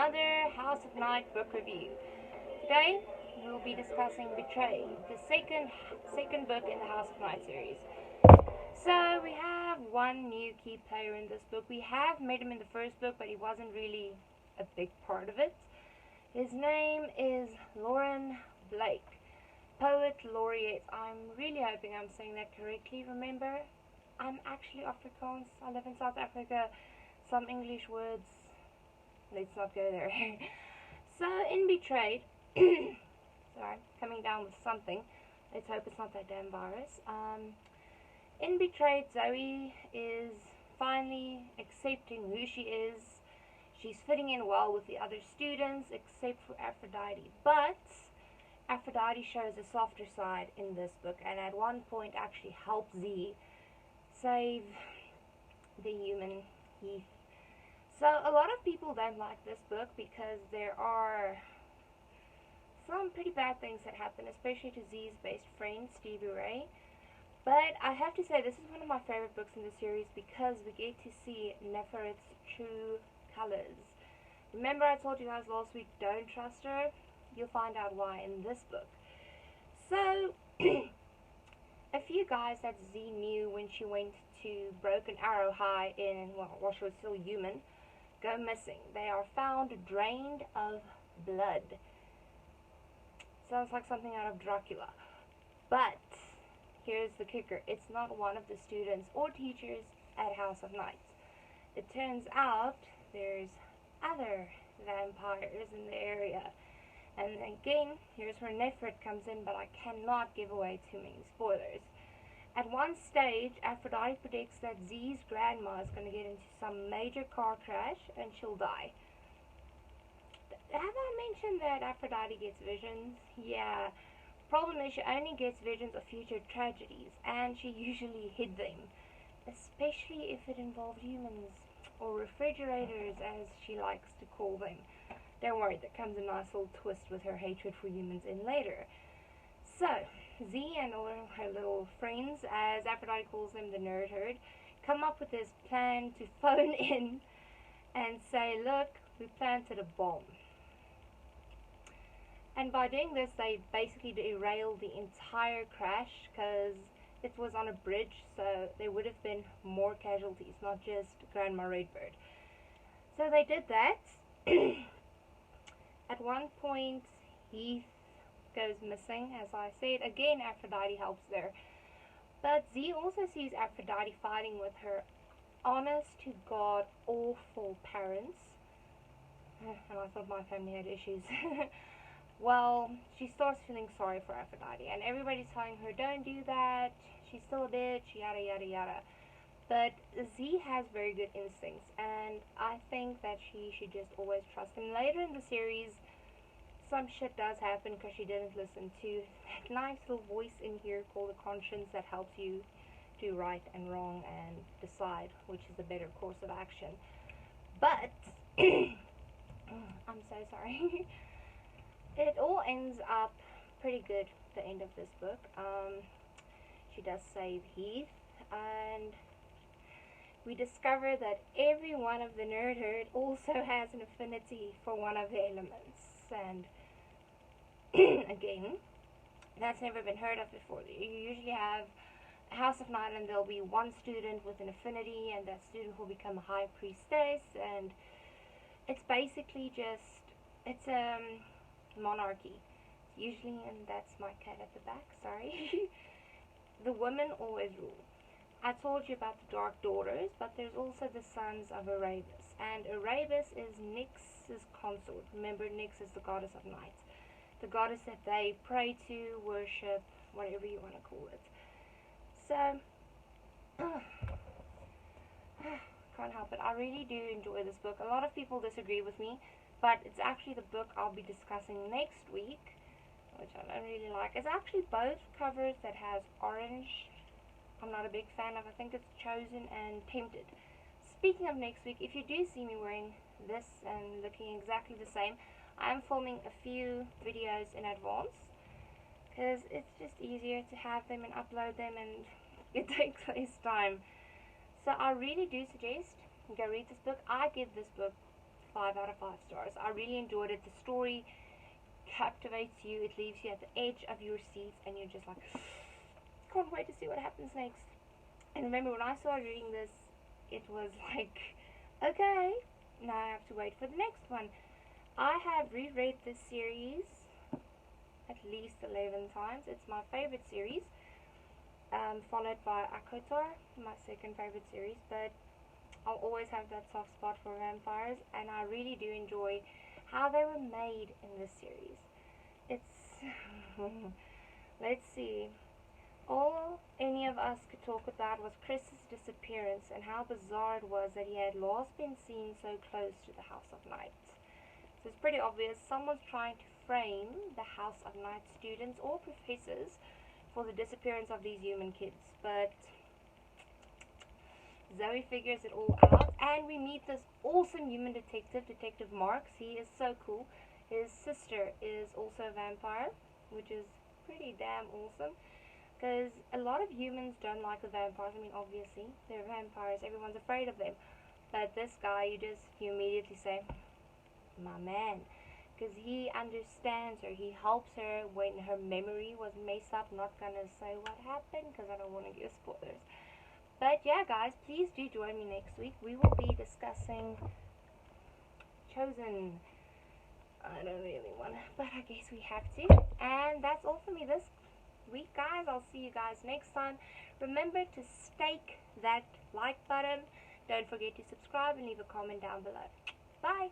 another House of Night book review. Today we'll be discussing Betrayed, the second book in the House of Night series. So we have one new key player in this book. We have met him in the first book, but he wasn't really a big part of it. His name is Lauren Blake, Poet Laureate. I'm really hoping I'm saying that correctly. Remember, I'm actually Afrikaans. I live in South Africa. Some English words, let's not go there. So in Betrayed, sorry, coming down with something. Let's hope it's not that damn virus. In Betrayed, Zoe is finally accepting who she is. She's fitting in well with the other students, except for Aphrodite. But Aphrodite shows a softer side in this book, and at one point actually helps Z save the human Heath. So a lot of people don't like this book because there are some pretty bad things that happen, especially to Z's best friend, Stevie Ray. But I have to say, this is one of my favorite books in the series because we get to see Neferet's true colors. Remember I told you guys last week, don't trust her? You'll find out why in this book. So, a few guys that Z knew when she went to Broken Arrow High while she was still human, go missing. They are found drained of blood. Sounds like something out of Dracula. But here's the kicker. It's not one of the students or teachers at House of Night. It turns out there's other vampires in the area. And again, here's where Nefert comes in, but I cannot give away too many spoilers. At one stage, Aphrodite predicts that Z's grandma is going to get into some major car crash and she'll die. Have I mentioned that Aphrodite gets visions? Yeah. Problem is she only gets visions of future tragedies, and she usually hid them, especially if it involved humans, or refrigerators as she likes to call them. Don't worry, there comes a nice little twist with her hatred for humans in later. So, Z and all her little friends, as Aphrodite calls them, the nerd herd, come up with this plan to phone in and say, look, we planted a bomb. And by doing this, they basically derailed the entire crash because it was on a bridge, so there would have been more casualties, not just Grandma Redbird. So they did that. At one point, Heath goes missing, as I said. Again, Aphrodite helps there. But Z also sees Aphrodite fighting with her honest-to-God awful parents. And I thought my family had issues. Well, she starts feeling sorry for Aphrodite, and everybody's telling her, don't do that, she's still a bitch, yada yada yada. But Z has very good instincts, and I think that she should just always trust him. Later in the series, some shit does happen because she didn't listen to that nice little voice in here called the conscience that helps you do right and wrong and decide which is the better course of action. But, I'm so sorry. It all ends up pretty good at the end of this book. She does save Heath, and we discover that every one of the nerd herd also has an affinity for one of the elements. And again, that's never been heard of before. You usually have a House of Night and there'll be one student with an affinity, and that student will become a high priestess, and it's basically just, it's monarchy usually, and that's my cat at the back, sorry. The women always rule. I told you about the Dark Daughters, but there's also the Sons of Erebus, and Erebus is Nyx's consort. Remember, Nyx is the goddess of night, the goddess that they pray to, worship, whatever you want to call it. So can't help it, I really do enjoy this book. A lot of people disagree with me, but it's actually the book I'll be discussing next week, which I don't really like. It's actually both covers that has orange. I'm not a big fan of. I think it's Chosen and Tempted. Speaking of next week, if you do see me wearing this and looking exactly the same, I'm filming a few videos in advance because it's just easier to have them and upload them, and it takes less time. So I really do suggest go read this book. I give this book 5 out of 5 stars. I really enjoyed it. The story captivates you. It leaves you at the edge of your seats, and you're just like, can't wait to see what happens next. And remember, when I started reading this, it was like, okay, now I have to wait for the next one. I have reread this series at least 11 times. It's my favorite series, followed by Akotar, my second favorite series, but I'll always have that soft spot for vampires, and I really do enjoy how they were made in this series. It's let's see. All any of us could talk about was Chris's disappearance and how bizarre it was that he had last been seen so close to the House of Night. So it's pretty obvious someone's trying to frame the House of Night students or professors for the disappearance of these human kids. But Zoe figures it all out, and we meet this awesome human detective, Detective Marks. He is so cool. His sister is also a vampire, which is pretty damn awesome, because a lot of humans don't like the vampires. I mean, obviously, they're vampires. Everyone's afraid of them. But this guy, you immediately say, my man, because he understands her. He helps her when her memory was messed up. Not gonna say what happened because I don't want to give spoilers. But yeah, guys, please do join me next week. We will be discussing Chosen. I don't really want to, but I guess we have to. And that's all for me this week, guys. I'll see you guys next time. Remember to stake that like button. Don't forget to subscribe and leave a comment down below. Bye.